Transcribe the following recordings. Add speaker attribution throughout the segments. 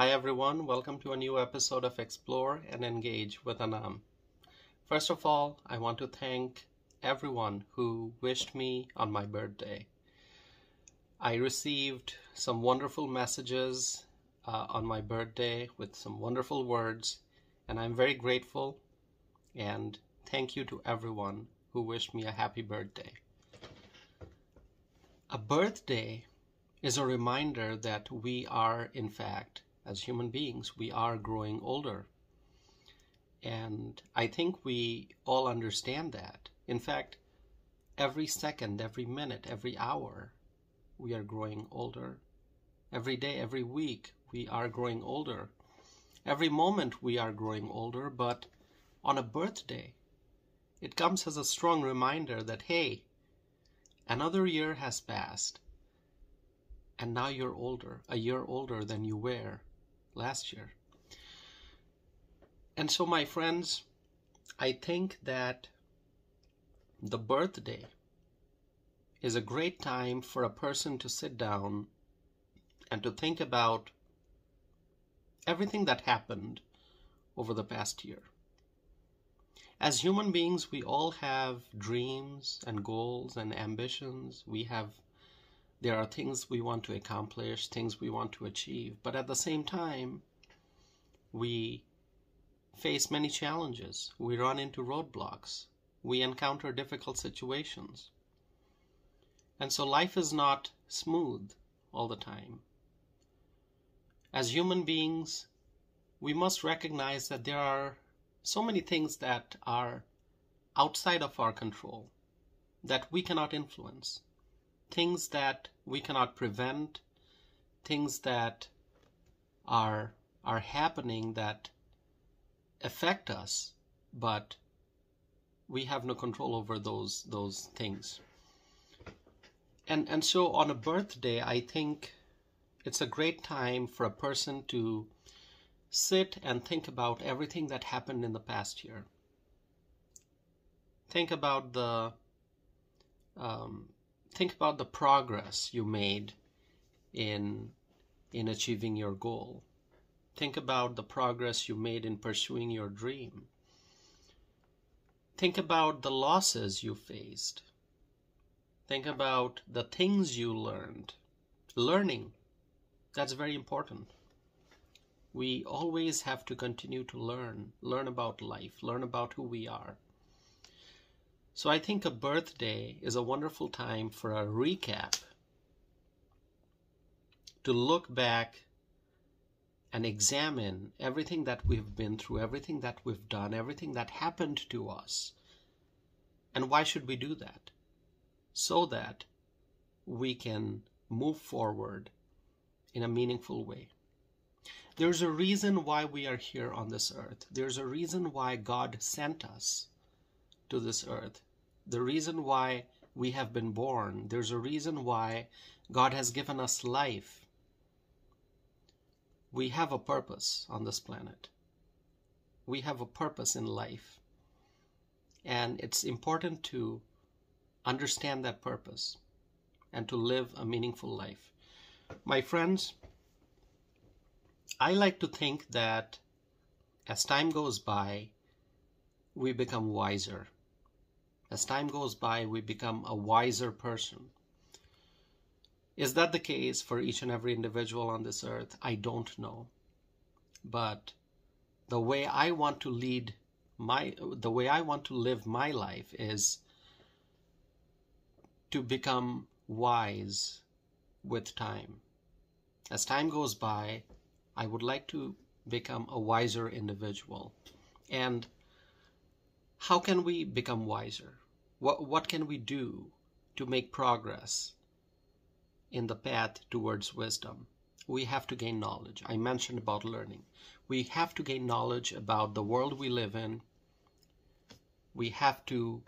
Speaker 1: Hi everyone, welcome to a new episode of Explore and Engage with Anam. First of all, I want to thank everyone who wished me on my birthday. I received some wonderful messages on my birthday with some wonderful words, and I'm very grateful, and thank you to everyone who wished me a happy birthday. A birthday is a reminder that we are, in fact, as human beings, we are growing older. And I think we all understand that. In fact, every second, every minute, every hour, we are growing older. Every day, every week, we are growing older. Every moment, we are growing older. But on a birthday, it comes as a strong reminder that, hey, another year has passed. And now you're older, a year older than you were last year. And so, my friends, I think that the birthday is a great time for a person to sit down and to think about everything that happened over the past year. As human beings, we all have dreams and goals and ambitions. There are things we want to accomplish, things we want to achieve, but at the same time, we face many challenges. We run into roadblocks. We encounter difficult situations. And so life is not smooth all the time. As human beings, we must recognize that there are so many things that are outside of our control, that we cannot influence. Things that we cannot prevent, things that are happening that affect us, but we have no control over those things. And so on a birthday, I think it's a great time for a person to sit and think about everything that happened in the past year. Think about the progress you made in achieving your goal. Think about the progress you made in pursuing your dream. Think about the losses you faced. Think about the things you learned. Learning, that's very important. We always have to continue to learn about life, learn about who we are. So I think a birthday is a wonderful time for a recap, to look back and examine everything that we've been through, everything that we've done, everything that happened to us. And why should we do that? So that we can move forward in a meaningful way. There's a reason why we are here on this earth. There's a reason why God sent us to this earth. The reason why we have been born. There's a reason why God has given us life. We have a purpose on this planet. We have a purpose in life. And it's important to understand that purpose and to live a meaningful life. My friends, I like to think that as time goes by, we become wiser. As time goes by, we become a wiser person. Is that the case for each and every individual on this earth? I don't know. But the way I want to live my life is to become wise with time. As time goes by, I would like to become a wiser individual. And how can we become wiser? What can we do to make progress in the path towards wisdom? We have to gain knowledge. I mentioned about learning. We have to gain knowledge about the world we live in. We have to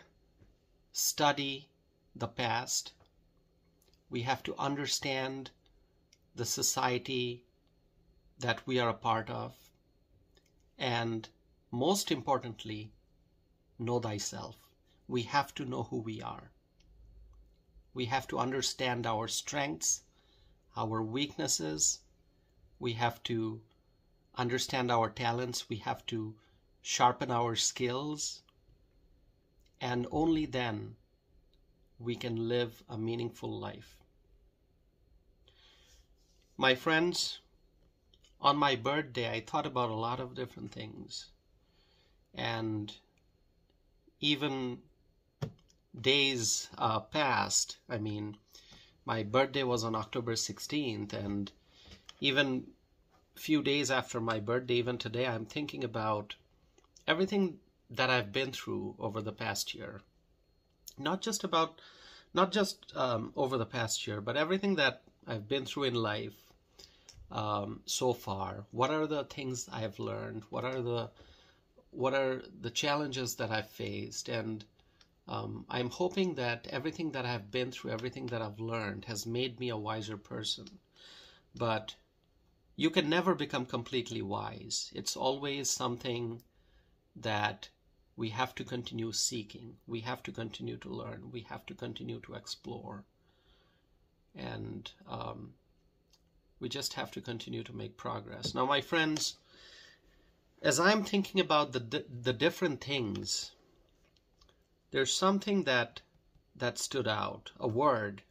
Speaker 1: study the past. We have to understand the society that we are a part of. And most importantly, know thyself. We have to know who we are. We have to understand our strengths, our weaknesses. We have to understand our talents. We have to sharpen our skills. And only then we can live a meaningful life. My friends, on my birthday, I thought about a lot of different things. And even days passed. I mean, my birthday was on October 16th, and even few days after my birthday, even today, I'm thinking about everything that I've been through over the past year. Not just over the past year, but everything that I've been through in life so far. What are the things I've learned? What are the challenges that I've faced? And I'm hoping that everything that I've been through, everything that I've learned has made me a wiser person. But you can never become completely wise. It's always something that we have to continue seeking. We have to continue to learn. We have to continue to explore. And we just have to continue to make progress. Now, my friends, as I'm thinking about the different things, there's something that stood out, a word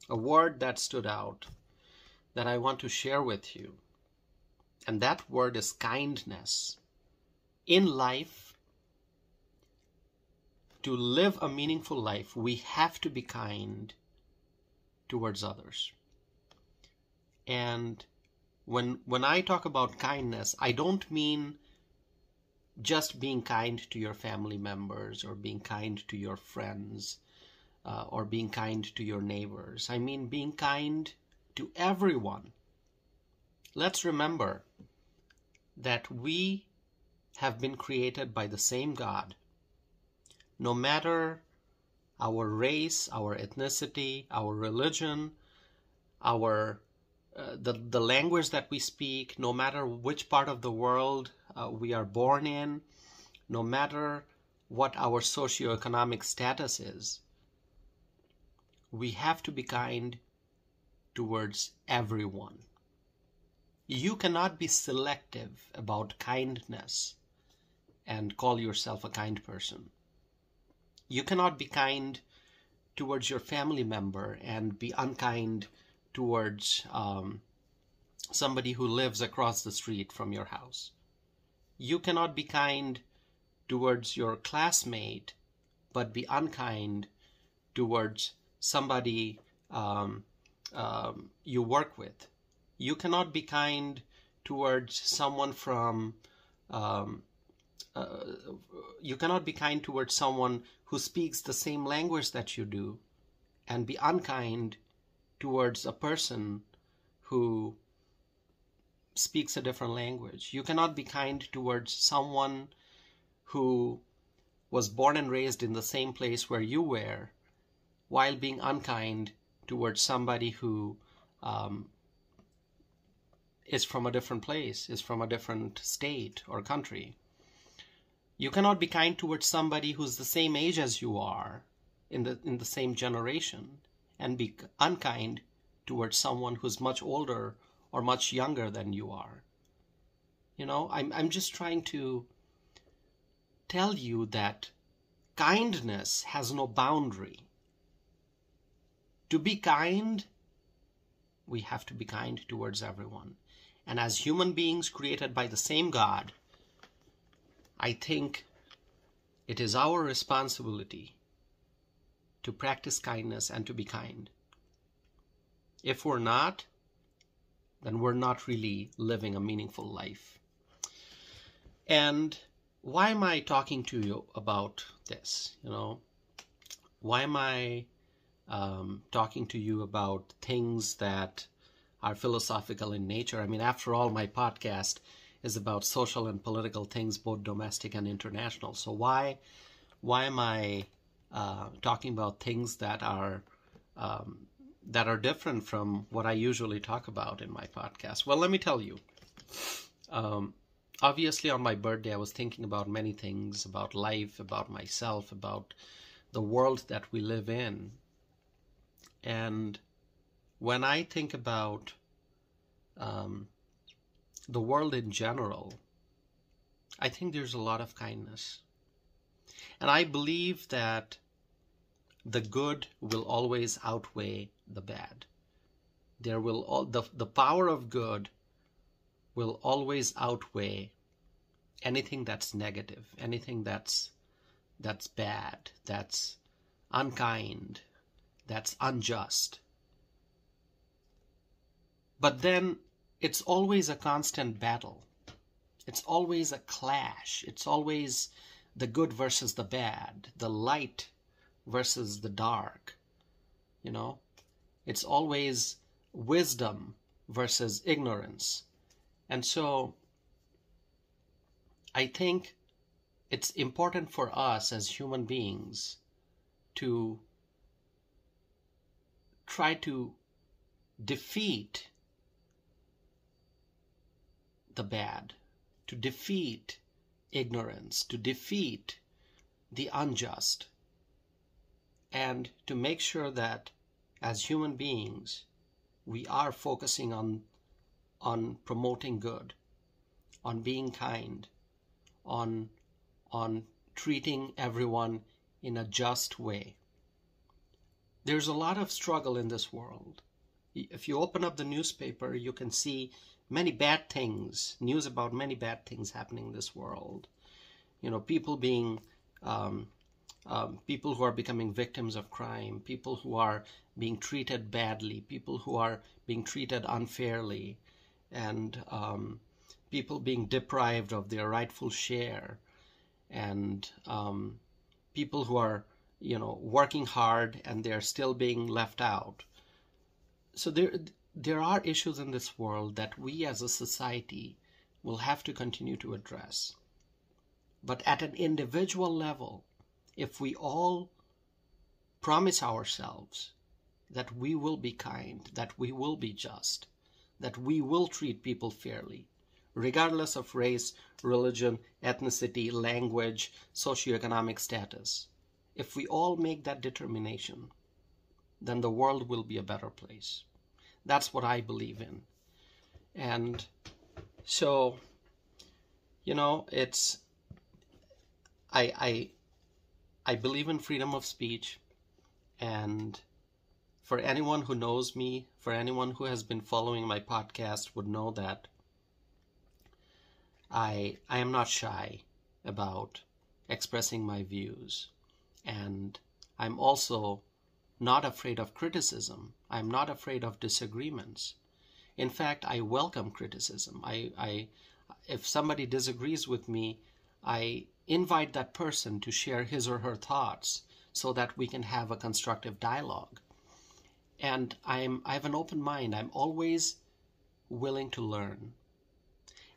Speaker 1: that stood out that I want to share with you. And that word is kindness. In life, to live a meaningful life, we have to be kind towards others. And when I talk about kindness, I don't mean just being kind to your family members or being kind to your friends or being kind to your neighbors. I mean being kind to everyone. Let's remember that we have been created by the same God. No matter our race, our ethnicity, our religion, the language that we speak, no matter which part of the world we are born in, no matter what our socioeconomic status is, we have to be kind towards everyone. You cannot be selective about kindness and call yourself a kind person. You cannot be kind towards your family member and be unkind towards somebody who lives across the street from your house. You cannot be kind towards your classmate but be unkind towards somebody you work with. You cannot be kind towards someone you cannot be kind towards someone who speaks the same language that you do and be unkind towards a person who speaks a different language. You cannot be kind towards someone who was born and raised in the same place where you were, while being unkind towards somebody who is from a different place, is from a different state or country. You cannot be kind towards somebody who's the same age as you are, in the same generation, and be unkind towards someone who's much older or much younger than you are. You know, I'm just trying to tell you that kindness has no boundary. To be kind, we have to be kind towards everyone. And as human beings created by the same God, I think it is our responsibility to practice kindness and to be kind. If we're not, then we're not really living a meaningful life. And why am I talking to you about this? You know, why am I talking to you about things that are philosophical in nature? I mean, after all, my podcast is about social and political things, both domestic and international. So why am I talking about things that are different from what I usually talk about in my podcast? Well, let me tell you. Obviously, on my birthday, I was thinking about many things, about life, about myself, about the world that we live in. And when I think about the world in general, I think there's a lot of kindness. And I believe that the good will always outweigh the bad. The power of good will always outweigh anything that's negative, anything that's bad, that's unkind, that's unjust. But then it's always a constant battle. It's always a clash. It's always the good versus the bad, the light versus the dark. It's always wisdom versus ignorance. And so I think it's important for us as human beings to try to defeat the bad, to defeat ignorance, to defeat the unjust, and to make sure that as human beings we are focusing on promoting good, on being kind, on treating everyone in a just way. There's a lot of struggle in this world. If you open up the newspaper, you can see many bad things, news about many bad things happening in this world. People who are becoming victims of crime, people who are being treated badly, people who are being treated unfairly, and people being deprived of their rightful share, and people who are, working hard and they're still being left out. So there are issues in this world that we as a society will have to continue to address. But at an individual level, if we all promise ourselves that we will be kind, that we will be just, that we will treat people fairly, regardless of race, religion, ethnicity, language, socioeconomic status, if we all make that determination, then the world will be a better place. That's what I believe in. And so, it's I believe in freedom of speech, and for anyone who knows me, for anyone who has been following my podcast would know that I am not shy about expressing my views, and I'm also not afraid of criticism. I'm not afraid of disagreements. In fact, I welcome criticism. If somebody disagrees with me, I invite that person to share his or her thoughts so that we can have a constructive dialogue. And I have an open mind. I'm always willing to learn.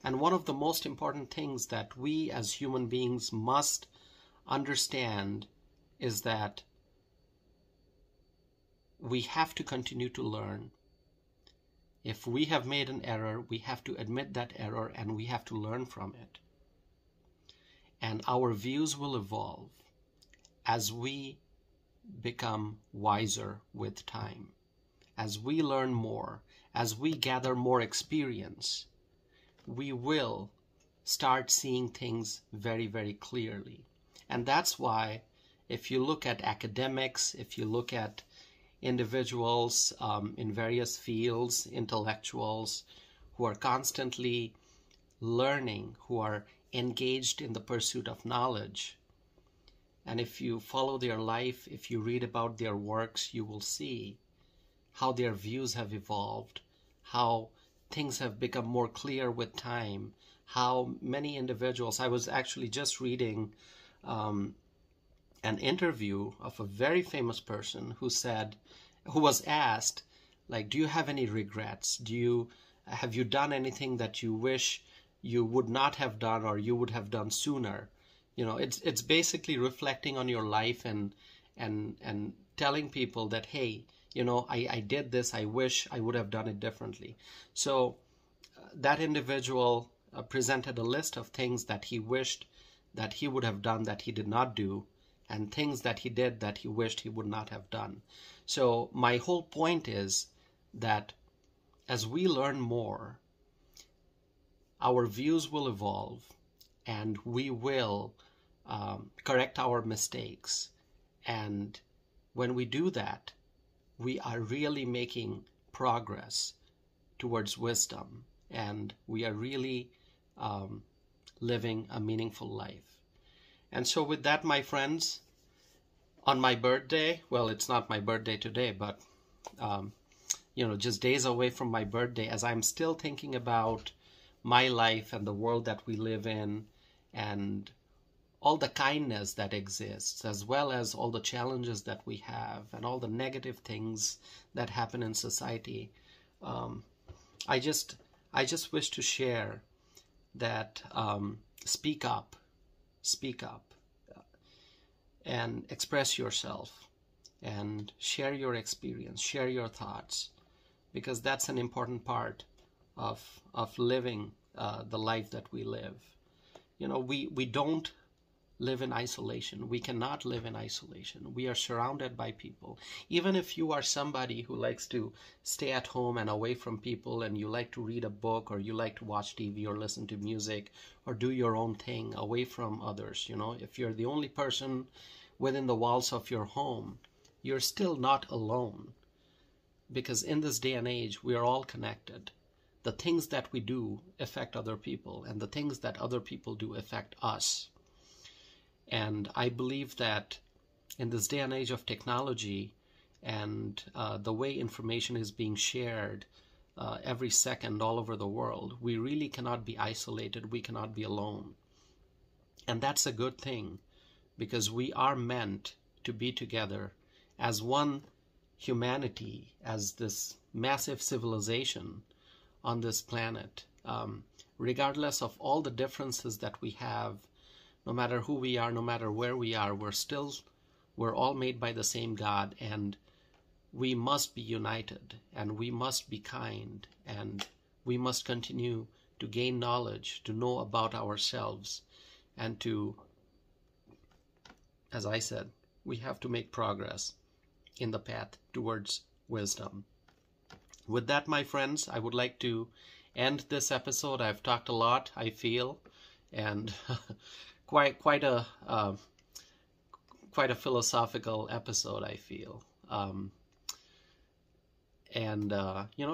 Speaker 1: And one of the most important things that we as human beings must understand is that we have to continue to learn. If we have made an error, we have to admit that error and we have to learn from it. And our views will evolve as we become wiser with time. As we learn more, as we gather more experience, we will start seeing things very, very clearly. And that's why if you look at academics, if you look at individuals in various fields, intellectuals who are constantly learning, who are engaged in the pursuit of knowledge, and if you follow their life, if you read about their works, you will see how their views have evolved, how things have become more clear with time, how many individuals. I was actually just reading an interview of a very famous person who was asked, like, do you have any regrets? Have you done anything that you wish you would not have done or you would have done sooner? It's basically reflecting on your life and telling people that, hey, I did this, I wish I would have done it differently. So that individual presented a list of things that he wished that he would have done that he did not do, and things that he did that he wished he would not have done. So my whole point is that as we learn more, our views will evolve, and we will correct our mistakes. And when we do that, we are really making progress towards wisdom, and we are really living a meaningful life. And so with that, my friends, on my birthday, well, it's not my birthday today, but just days away from my birthday, as I'm still thinking about my life and the world that we live in, and all the kindness that exists, as well as all the challenges that we have, and all the negative things that happen in society, I just wish to share that speak up, and express yourself, and share your experience, share your thoughts, because that's an important part of living the life that we live. We don't live in isolation. We cannot live in isolation. We are surrounded by people. Even if you are somebody who likes to stay at home and away from people, and you like to read a book, or you like to watch TV, or listen to music, or do your own thing away from others, if you're the only person within the walls of your home, you're still not alone. Because in this day and age, we are all connected. The things that we do affect other people, and the things that other people do affect us. And I believe that in this day and age of technology, and the way information is being shared every second all over the world, we really cannot be isolated. We cannot be alone. And that's a good thing, because we are meant to be together as one humanity, as this massive civilization on this planet, regardless of all the differences that we have. No matter who we are, no matter where we are, we're all made by the same God, and we must be united, and we must be kind, and we must continue to gain knowledge, to know about ourselves, and to, as I said, we have to make progress in the path towards wisdom. With that, my friends, I would like to end this episode. I've talked a lot, I feel, and quite a philosophical episode, I feel.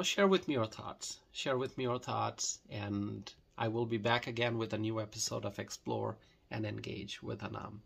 Speaker 1: Share with me your thoughts. And I will be back again with a new episode of Explore and Engage with Anam.